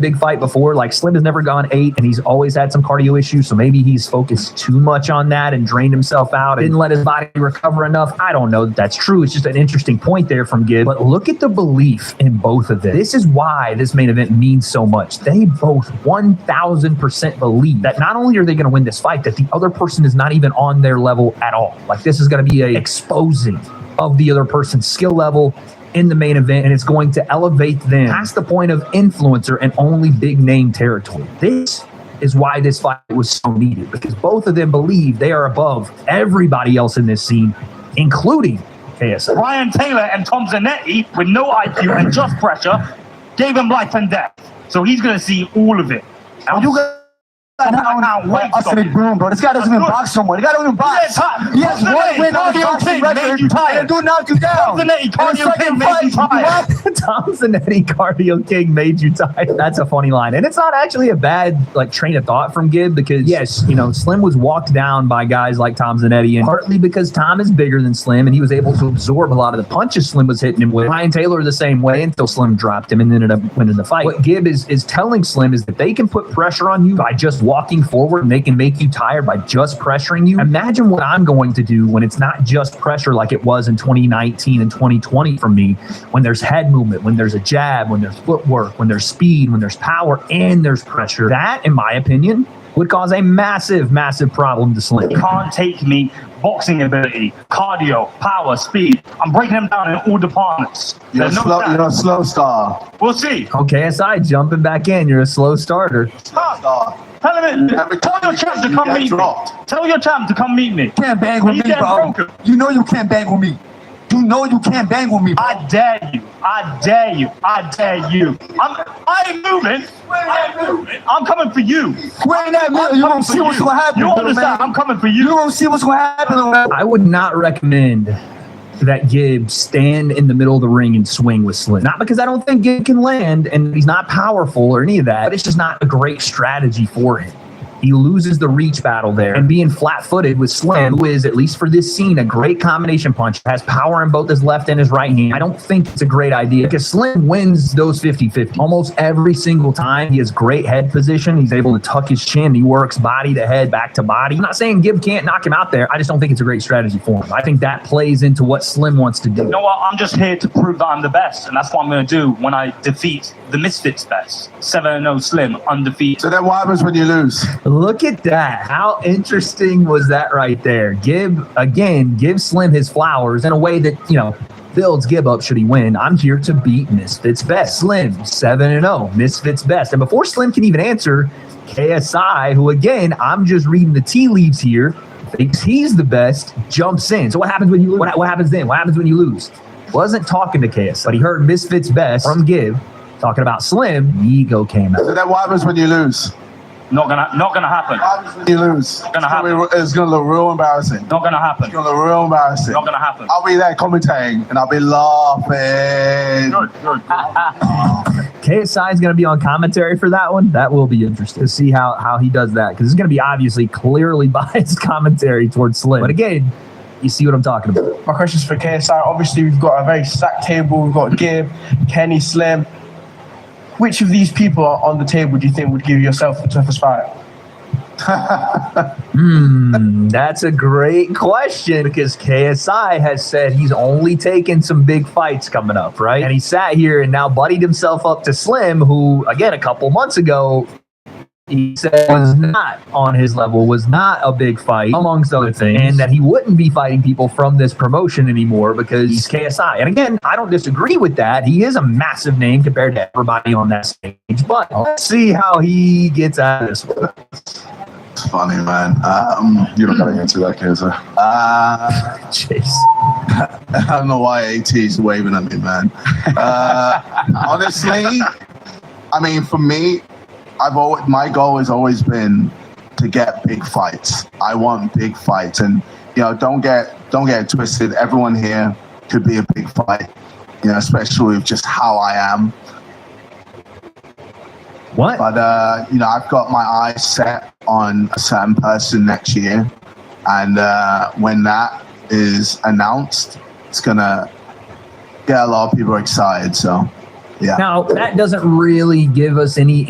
big fight before. Like Slim has never gone 8 and he's always had some cardio issues. So maybe he's focused too much on that and drained himself out. Didn't let his body recover enough. I don't know that that's true. It's just an interesting point there from Gibb. But look at the belief in both of them. This is why this main event means so much. They both 1000% believe that not only are they going to win this fight, that the other person is not even on their level at all. Like this is going to be a exposing of the other person's skill level in the main event, and it's going to elevate them past the point of influencer and only big name territory. This is why this fight was so needed, because both of them believe they are above everybody else in this scene, including KSI. Ryan Taylor and Tom Zanetti, with no IQ and just pressure, gave him life and death. So he's going to see all of it. And you got boom, bro. This guy doesn't even box someone. The guy doesn't even box. He has one win on the boxing record, and do knock you down. Tom Zanetti, Cardio King made you tired. Tom Zanetti, Cardio King made you tired. That's a funny line, and it's not actually a bad train of thought from Gibb, because yes, Slim was walked down by guys like Tom Zanetti, and partly because Tom is bigger than Slim, and he was able to absorb a lot of the punches Slim was hitting him with. Ryan Taylor the same way until Slim dropped him and ended up winning the fight. What Gibb is telling Slim is that they can put pressure on you by just walking forward, and they can make you tired by just pressuring you. Imagine what I'm going to do when it's not just pressure like it was in 2019 and 2020 for me, when there's head movement, when there's a jab, when there's footwork, when there's speed, when there's power, and there's pressure. That, in my opinion, would cause a massive, massive problem to Slim. You can't take me boxing ability, cardio, power, speed. I'm breaking them down in all departments. You're a slow star. We'll see. Okay, KSI jumping back in. You're a slow starter. Stop. Tell your champ to come meet me. Tell your champ to come meet me. You can't bang with me, bro. You know you can't bang with me. You know you can't bang with me, bro. I dare you. I dare you. I dare you. I ain't moving. I'm coming for you. Wait that minute. You don't see what's going to happen. You understand? I'm coming for you. You don't see what's going to happen. I would not recommend that Gibb stand in the middle of the ring and swing with Slim. Not because I don't think Gibb can land and he's not powerful or any of that, but it's just not a great strategy for him. He loses the reach battle there, and being flat-footed with Slim, who is, at least for this scene, a great combination puncher, has power in both his left and his right hand. I don't think it's a great idea, because Slim wins those 50-50 almost every single time. He has great head position. He's able to tuck his chin. He works body to head, back to body. I'm not saying Gibb can't knock him out there. I just don't think it's a great strategy for him. I think that plays into what Slim wants to do. You know what? I'm just here to prove that I'm the best, and that's what I'm going to do when I defeat the Misfits best. 7-0 Slim, undefeated. So then what happens when you lose? Look at that. How interesting was that right there? Gibb, again, gives Slim his flowers in a way that, builds Gibb up should he win. I'm here to beat Misfits best. Slim, 7-0, Misfits best. And before Slim can even answer, KSI, who again, I'm just reading the tea leaves here, thinks he's the best, jumps in. So what happens when you lose? What happens then? What happens when you lose? Wasn't talking to KSI, but he heard Misfits best from Gibb talking about Slim. Ego came out. So then what happens when you lose? Not gonna happen. You lose. Not gonna happen. It's gonna look real embarrassing. Not gonna happen. It's gonna look real embarrassing. Not gonna happen. I'll be there commentating and I'll be laughing. Good. KSI is going to be on commentary for that one. That will be interesting to see how he does that, because it's going to be obviously clearly biased commentary towards Slim. But again, you see what I'm talking about. My question's for KSI. Obviously, we've got a very stacked table. We've got Gibb, Kenny, Slim. Which of these people on the table do you think would give yourself the toughest fight? That's a great question, because KSI has said he's only taken some big fights coming up, right? And he sat here and now buddied himself up to Slim, who, again, a couple months ago, he said was not on his level, was not a big fight, amongst other things, and that he wouldn't be fighting people from this promotion anymore because he's KSI. And again, I don't disagree with that. He is a massive name compared to everybody on that stage, but let's see how he gets out of this one. It's funny, man. You don't gotta answer that, KSI. Chase. I don't know why AT is waving at me, man. Honestly, I mean, for me, my goal has always been to get big fights. I want big fights, and don't get it twisted. Everyone here could be a big fight, especially with just how I am. What? But I've got my eyes set on a certain person next year, and when that is announced, it's gonna get a lot of people excited. So Yeah. Now, that doesn't really give us any